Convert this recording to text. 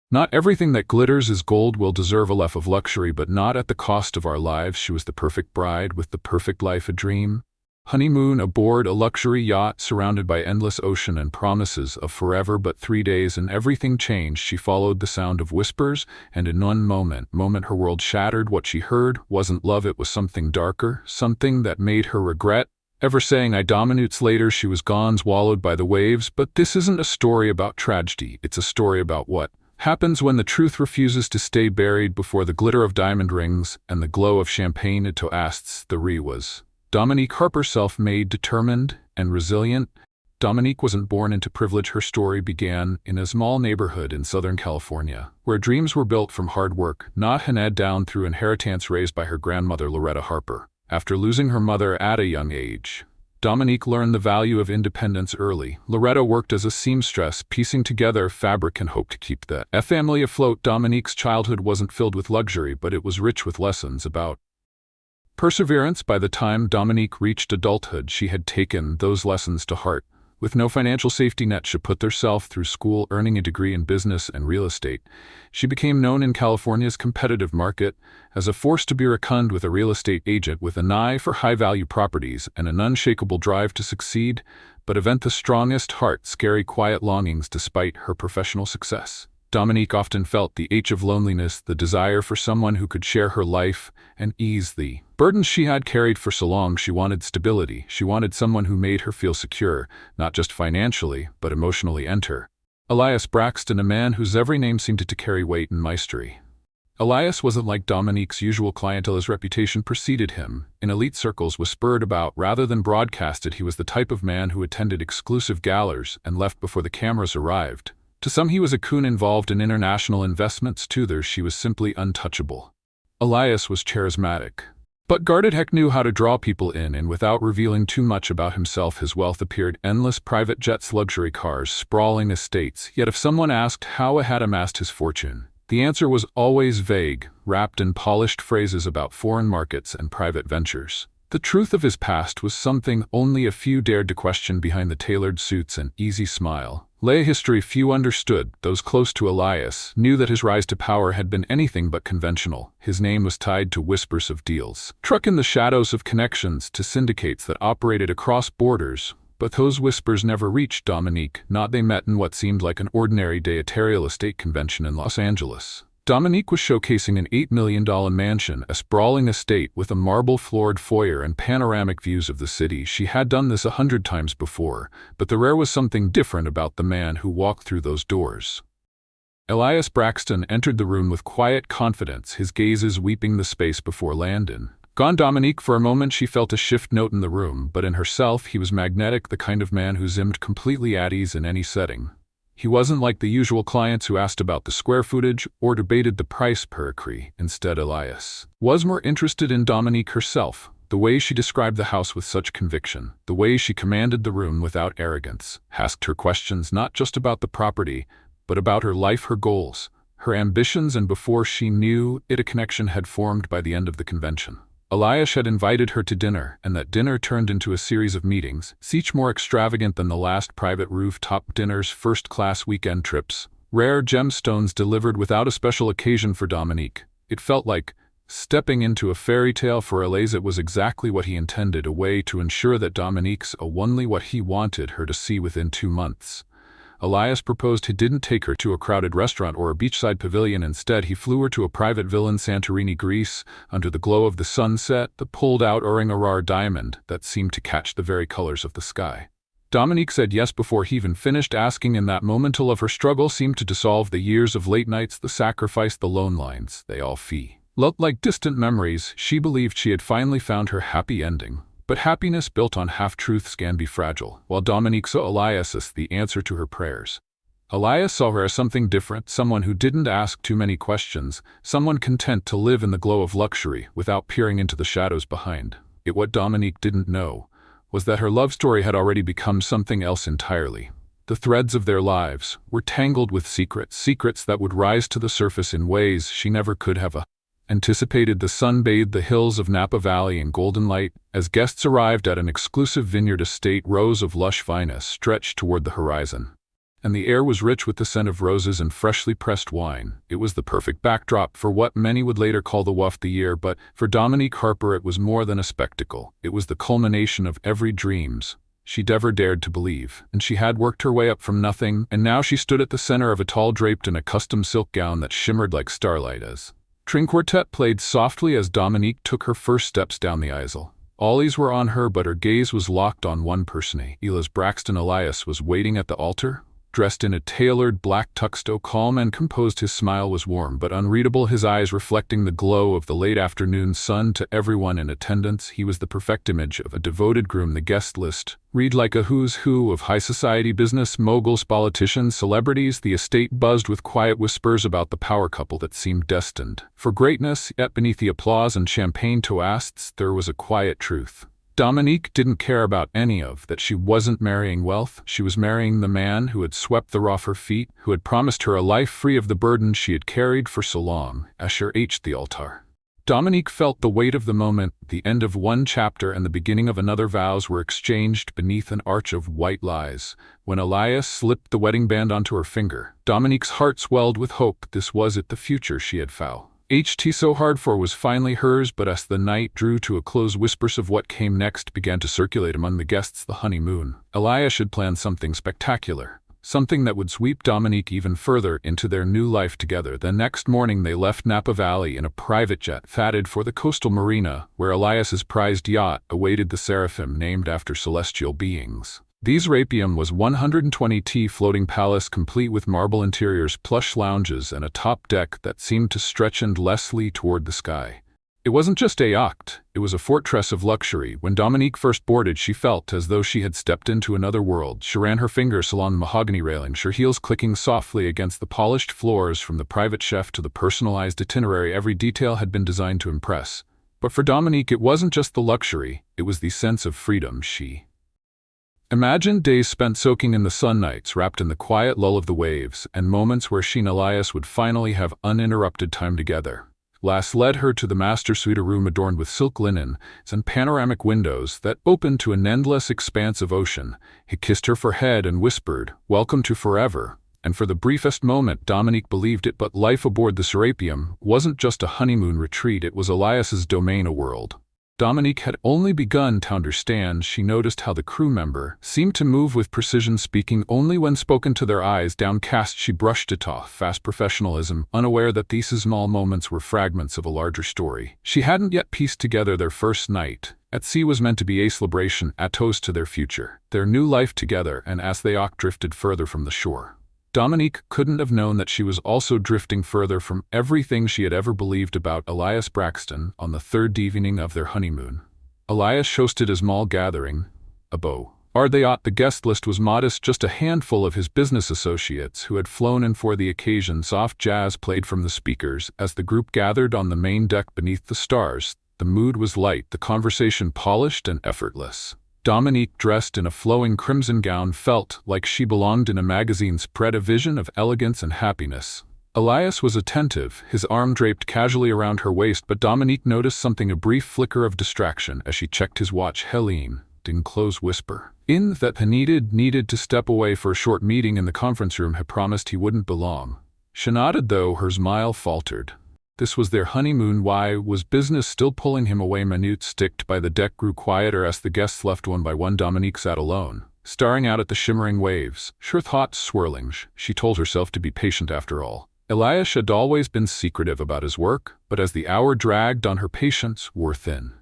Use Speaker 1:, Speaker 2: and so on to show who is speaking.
Speaker 1: Not everything that glitters is gold will deserve a life of luxury, but not at the cost of our lives. She was the perfect bride with the perfect life, a dream. Honeymoon aboard a luxury yacht surrounded by endless ocean and promises of forever, but 3 days and everything changed. She followed the sound of whispers, and in one moment her world shattered. What she heard wasn't love, it was something darker, something that made her regret ever saying I. Minutes later she was gone, swallowed by the waves. But this isn't a story about tragedy, it's a story about what happens when the truth refuses to stay buried before the glitter of diamond rings and the glow of champagne. It asks the re was Dominique Harper, self-made, determined, and resilient. Dominique wasn't born into privilege. Her story began in a small neighborhood in Southern California, where dreams were built from hard work, not handed down through inheritance. Raised by her grandmother, Loretta Harper, after losing her mother at a young age, Dominique learned the value of independence early. Loretta worked as a seamstress, piecing together fabric and hoped to keep the family afloat. Dominique's childhood wasn't filled with luxury, but it was rich with lessons about perseverance. By the time Dominique reached adulthood, she had taken those lessons to heart. With no financial safety net, she put herself through school, earning a degree in business and real estate. She became known in California's competitive market as a force to be reckoned with, a real estate agent with an eye for high-value properties and an unshakable drive to succeed, but event the strongest heart, scary quiet longings despite her professional success. Dominique often felt the ache of loneliness, the desire for someone who could share her life and ease the burdens she had carried for so long. She wanted stability. She wanted someone who made her feel secure, not just financially, but emotionally. Enter Elias Braxton, a man whose every name seemed to carry weight and mystery. Elias wasn't like Dominique's usual clientele. His reputation preceded him. In elite circles, whispered about rather than broadcasted. He was the type of man who attended exclusive galas and left before the cameras arrived. To some, he was a coon involved in international investments. To others, she was simply untouchable. Elias was charismatic, but guarded. Heck knew how to draw people in, and without revealing too much about himself. His wealth appeared: endless private jets, luxury cars, sprawling estates. Yet if someone asked how he had amassed his fortune, the answer was always vague, wrapped in polished phrases about foreign markets and private ventures. The truth of his past was something only a few dared to question. Behind the tailored suits and easy smile lay a history few understood. Those close to Elias knew that his rise to power had been anything but conventional. His name was tied to whispers of deals struck in the shadows, of connections to syndicates that operated across borders. But those whispers never reached Dominique. Not. They met in what seemed like an ordinary day, at a real estate convention in Los Angeles. Dominique was showcasing an $8 million mansion, a sprawling estate with a marble-floored foyer and panoramic views of the city. She had done this 100 times before, but there was something different about the man who walked through those doors. Elias Braxton entered the room with quiet confidence, his gazes sweeping the space before landing. Gone. Dominique, for a moment she felt a shift note in the room, but in herself he was magnetic, the kind of man who seemed completely at ease in any setting. He wasn't like the usual clients who asked about the square footage or debated the price per acre. Instead, Elias was more interested in Dominique herself, the way she described the house with such conviction, the way she commanded the room without arrogance, asked her questions not just about the property, but about her life, her goals, her ambitions, and before she knew it, a connection had formed. By the end of the convention, Elias had invited her to dinner, and that dinner turned into a series of meetings, each more extravagant than the last: private rooftop dinners, first-class weekend trips, rare gemstones delivered without a special occasion. For Dominique, it felt like stepping into a fairy tale. For Elias, it was exactly what he intended, a way to ensure that Dominique's only what he wanted her to see. Within 2 months, Elias proposed. He didn't take her to a crowded restaurant or a beachside pavilion. Instead, he flew her to a private villa in Santorini, Greece, under the glow of the sunset, the pulled-out Ring-a-Rar diamond that seemed to catch the very colors of the sky. Dominique said yes before he even finished asking. In that moment, all of her struggle seemed to dissolve. The years of late nights, the sacrifice, the lone lines, they all looked like distant memories. She believed she had finally found her happy ending. But happiness built on half-truths can be fragile. While Dominique saw Elias as the answer to her prayers, Elias saw her as something different, someone who didn't ask too many questions, someone content to live in the glow of luxury without peering into the shadows behind it. What Dominique didn't know was that her love story had already become something else entirely. The threads of their lives were tangled with secrets that would rise to the surface in ways she never could have anticipated. The sun bathed the hills of Napa Valley in golden light as guests arrived at an exclusive vineyard estate. Rows of lush vines stretched toward the horizon, and the air was rich with the scent of roses and freshly pressed wine. It was the perfect backdrop for what many would later call the WUF the year, but for Dominique Harper it was more than a spectacle. It was the culmination of every dreams she'd ever dared to believe, and she had worked her way up from nothing, and now she stood at the center of it all, draped in a custom silk gown that shimmered like starlight as string quartet played softly as Dominique took her first steps down the aisle. All eyes were on her, but her gaze was locked on one person. Elias Braxton Elias was waiting at the altar, dressed in a tailored black tuxedo, calm and composed. His smile was warm but unreadable, his eyes reflecting the glow of the late afternoon sun. To everyone in attendance, he was the perfect image of a devoted groom. The guest list read like a who's who of high society business moguls, politicians, celebrities. The estate buzzed with quiet whispers about the power couple that seemed destined for greatness, yet beneath the applause and champagne toasts there was a quiet truth. Dominique didn't care about any of that. She wasn't marrying wealth. She was marrying the man who had swept the off her feet, who had promised her a life free of the burden she had carried for so long. Asher H. the altar. Dominique felt the weight of the moment. The end of one chapter and the beginning of another. Vows were exchanged beneath an arch of white lies. When Elias slipped the wedding band onto her finger, Dominique's heart swelled with hope. This was it, the future she had vowed so hard for was finally hers. But as the night drew to a close, whispers of what came next began to circulate among the guests. The honeymoon. Elias had planned something spectacular, something that would sweep Dominique even further into their new life together. The next morning they left Napa Valley in a private jet, fatted for the coastal marina, where Elias's prized yacht awaited, the Seraphim, named after celestial beings. These Rapium was 120-t floating palace, complete with marble interiors, plush lounges, and a top deck that seemed to stretch endlessly toward the sky. It wasn't just a yacht, it was a fortress of luxury. When Dominique first boarded, she felt as though she had stepped into another world. She ran her fingers along the mahogany railings, her heels clicking softly against the polished floors. From the private chef to the personalized itinerary, every detail had been designed to impress. But for Dominique, it wasn't just the luxury, it was the sense of freedom. She imagined days spent soaking in the sun, nights wrapped in the quiet lull of the waves, and moments where she and Elias would finally have uninterrupted time together. Lass led her to the master suite, a room adorned with silk linens and panoramic windows that opened to an endless expanse of ocean. He kissed her forehead and whispered, "Welcome to forever." And for the briefest moment, Dominique believed it. But life aboard the Serapium wasn't just a honeymoon retreat, it was Elias's domain, a world Dominique had only begun to understand. She noticed how the crew member seemed to move with precision, speaking only when spoken to, their eyes downcast. She brushed it off, fast professionalism, unaware that these small moments were fragments of a larger story. She hadn't yet pieced together. Their first night at sea was meant to be a celebration, a toast to their future, their new life together. And as they drifted further from the shore, Dominique couldn't have known that she was also drifting further from everything she had ever believed about Elias Braxton. On the third evening of their honeymoon, Elias hosted a small gathering, a beau de yacht. The guest list was modest, just a handful of his business associates who had flown in for the occasion. Soft jazz played from the speakers as the group gathered on the main deck beneath the stars. The mood was light, the conversation polished and effortless. Dominique, dressed in a flowing crimson gown, felt like she belonged in a magazine spread, a vision of elegance and happiness. Elias was attentive, his arm draped casually around her waist, but Dominique noticed something, a brief flicker of distraction as she checked his watch. Helene, in close whisper, in that he needed to step away for a short meeting in the conference room, had promised he wouldn't belong. She nodded, though her smile faltered. This was their honeymoon. Why was business still pulling him away? Minutes ticked by, the deck grew quieter as the guests left one by one. Dominique sat alone, staring out at the shimmering waves, her thoughts swirling. She told herself to be patient. After all, Elias had always been secretive about his work, but as the hour dragged on, her patience wore thin.